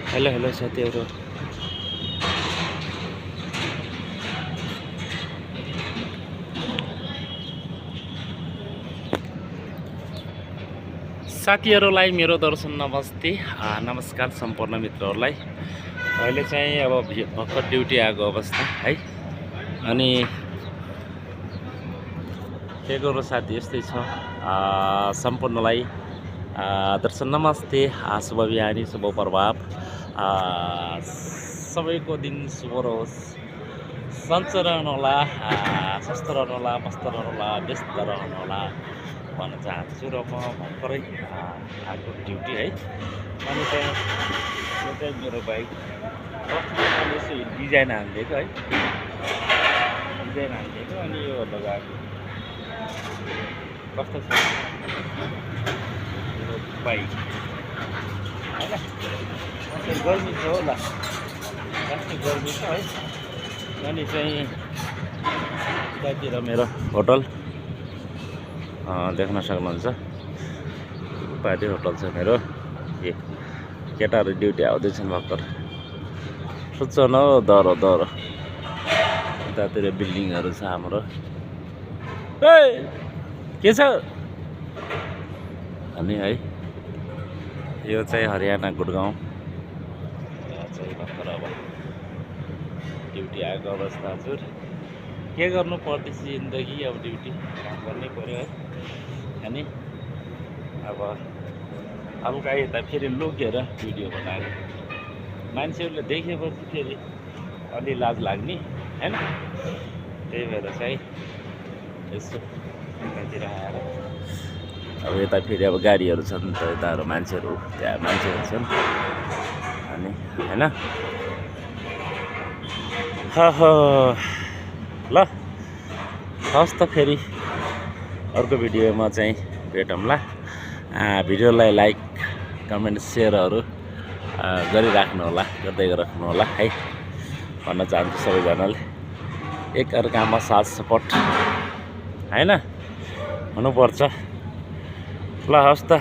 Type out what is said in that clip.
Hello hello साथीहरू। साथीहरूलाई मेरो दर्शन नमस्ते। नमस्कार सम्पूर्ण मित्रहरूलाई। अहिले चाहिँ अब भर्खर ड्युटी आएको अवस्था है। अनि के गर्नु साथी, यस्तै छ। सम्पूर्णलाई दर्शन नमस्ते। शुभ बिहानी, शुभ प्रभात। सबैको दिन शुभ रहोस्। सन्चो रहनुहोला, स्वस्थ रहनुहोला, मस्त रहनुहोला, व्यस्त रहनुहोला भन्न चाहन्छु। र म भर्खरै आएको ड्युटी है। अनि चाहिँ यो चाहिँ मेरो बाइक यसो डिजाइन हालिदिएको है, डिजाइन हालिदिएको। अनि यो लगाएको कस्तो छ यो बाइक होइन। चाहिँ गर्मी छ होला, खासै गर्मी छ है। अनि चाहिँ यतातिर मेरो होटल देख्न सक्नुहुन्छ। पार्टी होटल छ मेरो। केटाहरू ड्युटी आउँदैछन् भर्खर। सोध्छ न दह्रो दह्रो। यतातिर बिल्डिङहरू छ हाम्रो। के छ अनि है, यो चाहिँ हरियाणा गुडगाउँ। यहाँ चाहिँ भर्खर अब ड्युटी आएको अवस्था हजुर। के गर्नु पर्दैछ जिन्दगी, अब ड्युटी काम गर्नै पर्यो है। अनि अब हल्का यता फेरि लुकेर भिडियो बनाएको मान्छेहरूले देखेपछि फेरि अलि लाज लाग्ने होइन। त्यही भएर चाहिँ यसो यतातिर आएर अब यता फेरि अब गाडीहरू छन् त, यताहरू मान्छेहरू, त्यहाँ मान्छेहरू छन् अनि होइन। ल हस् त, फेरि अर्को भिडियोमा चाहिँ भेटौँला। भिडियोलाई लाइक कमेन्ट सेयरहरू गरिराख्नु होला, गर्दै राख्नु होला है भन्न चाहन्छु। सबैजनाले एकअर्कामा साथ सपोर्ट होइन हुनुपर्छ। ल हस् त।